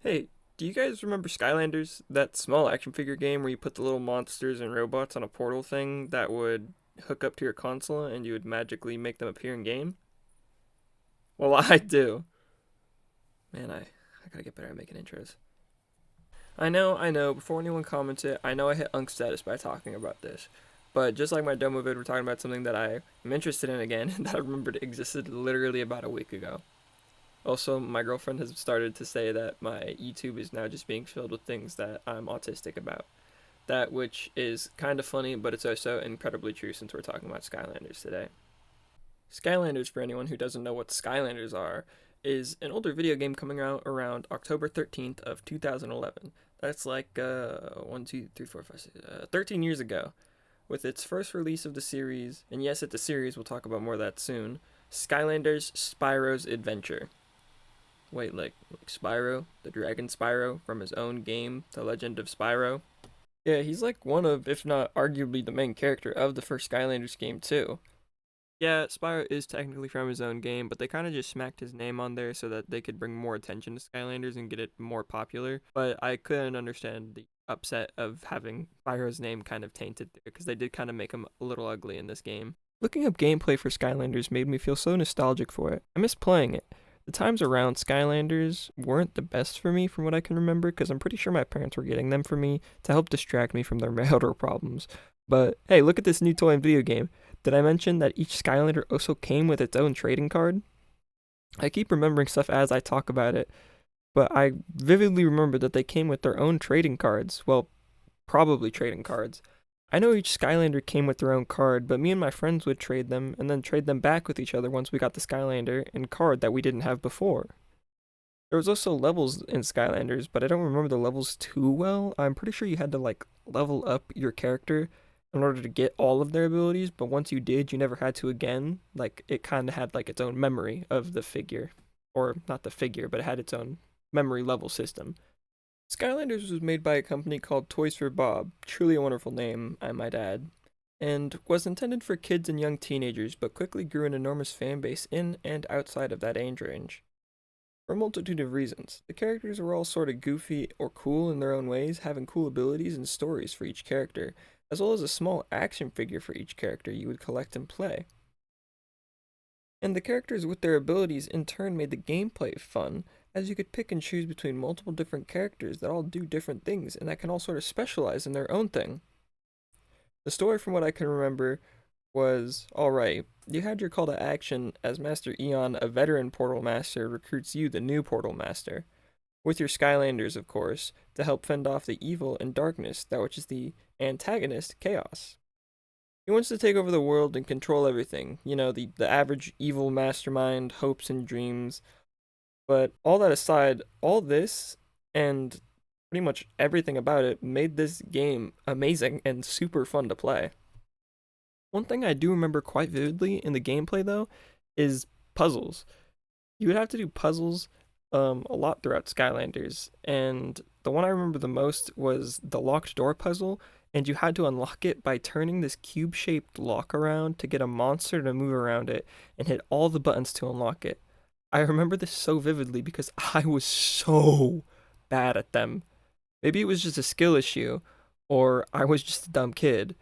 Hey, do you guys remember Skylanders? That small action figure game where you put the little monsters and robots on a portal thing that would hook up to your console and you would magically make them appear in game? Well, I do. Man, I gotta get better at making intros. I know, before anyone comments it, I know I hit unk status by talking about this. But just like my demo vid, we're talking about something that I am interested in again, that I remembered existed literally about a week ago. Also, my girlfriend has started to say that my YouTube is now just being filled with things that I'm autistic about. That which is kind of funny, but it's also incredibly true since we're talking about Skylanders today. Skylanders, for anyone who doesn't know what Skylanders are, is an older video game coming out around October 13th of 2011. That's like 1, 2, 3, 4, 5, 6, 13 years ago. With its first release of the series, and yes, it's a series, we'll talk about more of that soon, Skylanders Spyro's Adventure. Wait, like Spyro, the Dragon Spyro from his own game, The Legend of Spyro? Yeah, he's like one of, if not arguably the main character of the first Skylanders game too. Yeah, Spyro is technically from his own game, but they kind of just smacked his name on there so that they could bring more attention to Skylanders and get it more popular. But I couldn't understand the upset of having Spyro's name kind of tainted there because they did kind of make him a little ugly in this game. Looking up gameplay for Skylanders made me feel so nostalgic for it. I miss playing it. The times around Skylanders weren't the best for me from what I can remember because I'm pretty sure my parents were getting them for me to help distract me from their marital problems. But hey, look at this new toy and video game. Did I mention that each Skylander also came with its own trading card? I keep remembering stuff as I talk about it, but I vividly remember that they came with their own trading cards. Well, probably trading cards. I know each Skylander came with their own card, but me and my friends would trade them and then trade them back with each other once we got the Skylander and card that we didn't have before. There was also levels in Skylanders, but I don't remember the levels too well. I'm pretty sure you had to like level up your character in order to get all of their abilities, but once you did, you never had to again. Like it kind of had like its own memory of the figure, or not the figure, but it had its own memory level system. Skylanders was made by a company called Toys for Bob, truly a wonderful name, I might add, and was intended for kids and young teenagers, but quickly grew an enormous fan base in and outside of that age range. For a multitude of reasons. The characters were all sort of goofy or cool in their own ways, having cool abilities and stories for each character, as well as a small action figure for each character you would collect and play. And the characters with their abilities in turn made the gameplay fun, as you could pick and choose between multiple different characters that all do different things and that can all sort of specialize in their own thing. The story, from what I can remember, was alright. You had your call to action as Master Eon, a veteran Portal Master, recruits you, the new Portal Master, with your Skylanders, of course, to help fend off the evil and darkness, that which is the antagonist, Chaos. He wants to take over the world and control everything, the average evil mastermind, hopes and dreams. But all that aside, all this and pretty much everything about it made this game amazing and super fun to play. One thing I do remember quite vividly in the gameplay, though, is puzzles. You would have to do puzzles a lot throughout Skylanders, and the one I remember the most was the locked door puzzle, and you had to unlock it by turning this cube-shaped lock around to get a monster to move around it and hit all the buttons to unlock it. I remember this so vividly because I was so bad at them. Maybe it was just a skill issue, or I was just a dumb kid,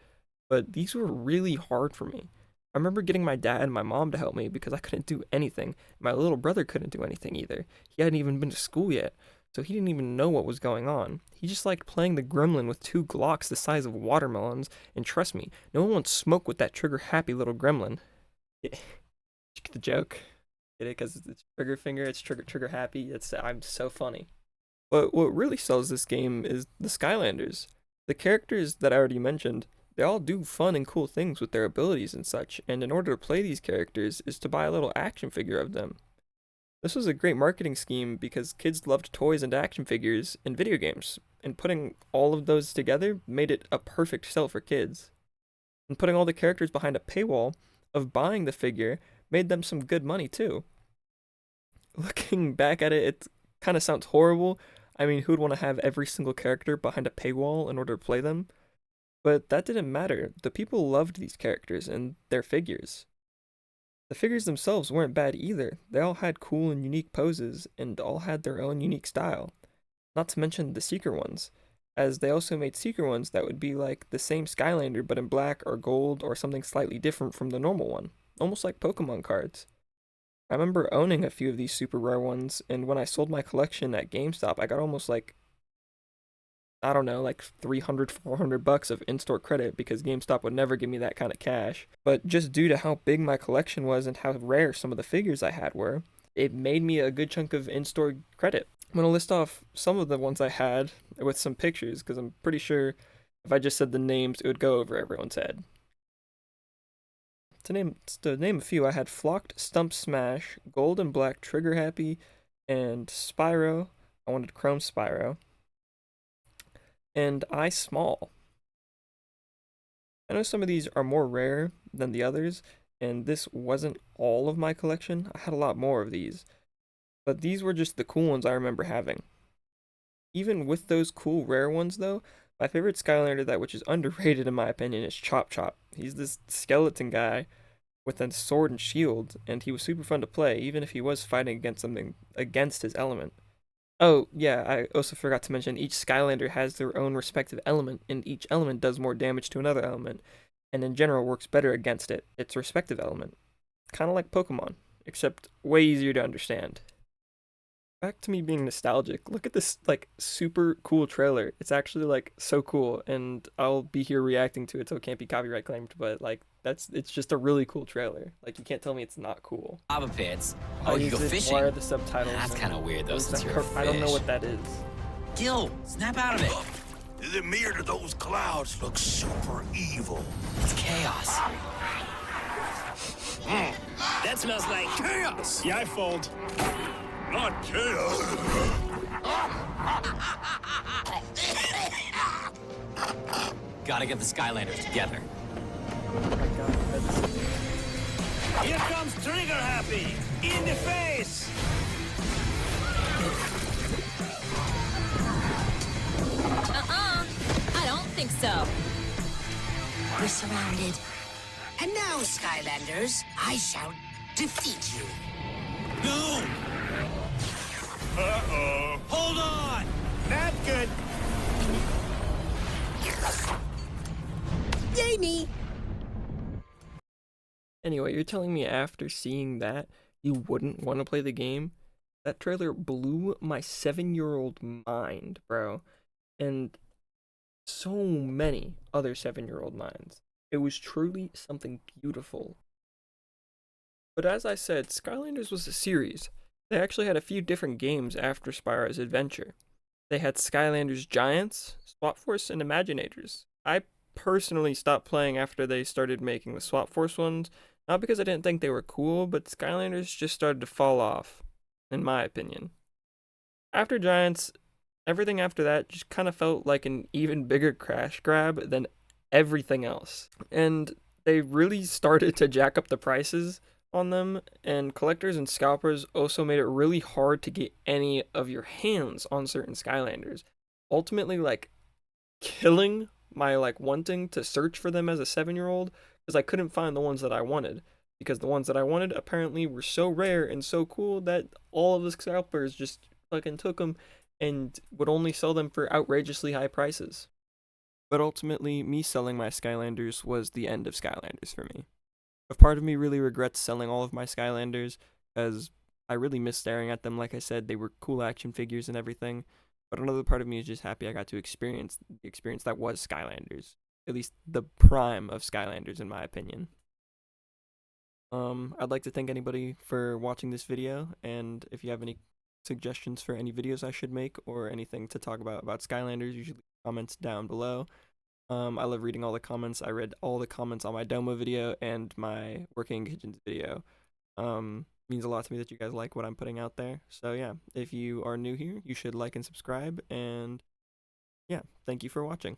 but these were really hard for me. I remember getting my dad and my mom to help me because I couldn't do anything. My little brother couldn't do anything either. He hadn't even been to school yet, so he didn't even know what was going on. He just liked playing the gremlin with two Glocks the size of watermelons, and trust me, no one wants smoke with that trigger happy little gremlin. Did you get the joke? Get it? Because it's trigger finger, it's trigger happy. I'm so funny. But what really sells this game is the Skylanders. The characters that I already mentioned, they all do fun and cool things with their abilities and such, and in order to play these characters is to buy a little action figure of them. This was a great marketing scheme because kids loved toys and action figures in video games, and putting all of those together made it a perfect sell for kids. And putting all the characters behind a paywall of buying the figure made them some good money too. Looking back at it, it kind of sounds horrible. I mean, who'd want to have every single character behind a paywall in order to play them? But that didn't matter. The people loved these characters and their figures. The figures themselves weren't bad either. They all had cool and unique poses and all had their own unique style. Not to mention the secret ones, as they also made secret ones that would be like the same Skylander but in black or gold or something slightly different from the normal one, almost like Pokemon cards. I remember owning a few of these super rare ones, and when I sold my collection at GameStop, I got almost like, I don't know, like 300, $400 of in-store credit because GameStop would never give me that kind of cash. But just due to how big my collection was and how rare some of the figures I had were, it made me a good chunk of in-store credit. I'm going to list off some of the ones I had with some pictures because I'm pretty sure if I just said the names, it would go over everyone's head. To name a few, I had Flocked Stump Smash, Gold and Black Trigger Happy, and Spyro. I wanted Chrome Spyro. And I Small. I know some of these are more rare than the others, and this wasn't all of my collection. I had a lot more of these, but these were just the cool ones I remember having. Even with those cool rare ones, though, my favorite Skylander, that which is underrated in my opinion, is Chop Chop. He's this skeleton guy with a sword and shield, and he was super fun to play, even if he was fighting against something against his element. Oh, yeah, I also forgot to mention each Skylander has their own respective element, and each element does more damage to another element, and in general works better against its respective element. Kind of like Pokemon, except way easier to understand. Back to me being nostalgic. Look at this like super cool trailer. It's actually like so cool, and I'll be here reacting to it so it can't be copyright claimed, but like it's just a really cool trailer. Like you can't tell me it's not cool. Lava pits. I Oh, you use go it. fishing? Why are the subtitles? That's kind of weird, though, since you're a fish. I don't know what that is. Gil, snap out of it. Is it me or do those clouds look super evil? It's chaos. That smells like chaos. Yeah, I fold. Not chaos. Gotta get the Skylanders together. Oh my god, that's Here comes Trigger Happy! In the face! I don't think so. We're surrounded. And now, Skylanders, I shall defeat you. No! Uh-oh. Hold on! Not good. Yay me! Anyway, you're telling me after seeing that, you wouldn't want to play the game? That trailer blew my 7-year-old mind, bro. And so many other 7-year-old minds. It was truly something beautiful. But as I said, Skylanders was a series. They actually had a few different games after Spyro's adventure. They had Skylanders Giants, Swap Force, and Imaginators. I personally stopped playing after they started making the Swap Force ones, not because I didn't think they were cool, but Skylanders just started to fall off, in my opinion. After Giants, everything after that just kind of felt like an even bigger crash grab than everything else. And they really started to jack up the prices on them, and collectors and scalpers also made it really hard to get any of your hands on certain Skylanders, ultimately like killing my like wanting to search for them as a 7-year-old because I couldn't find the ones that I wanted, because the ones that I wanted apparently were so rare and so cool that all of the scalpers just fucking took them and would only sell them for outrageously high prices. But ultimately, me selling my Skylanders was the end of Skylanders for me. A part of me really regrets selling all of my Skylanders, as I really miss staring at them. Like I said, they were cool action figures and everything. But another part of me is just happy I got to experience the experience that was Skylanders. At least the prime of Skylanders, in my opinion. I'd like to thank anybody for watching this video, and if you have any suggestions for any videos I should make or anything to talk about Skylanders, you should leave comments down below. I love reading all the comments. I read all the comments on my Domo video and my Working Kitchens video. Means a lot to me that you guys like what I'm putting out there. So yeah, if you are new here, you should like and subscribe, and yeah, thank you for watching.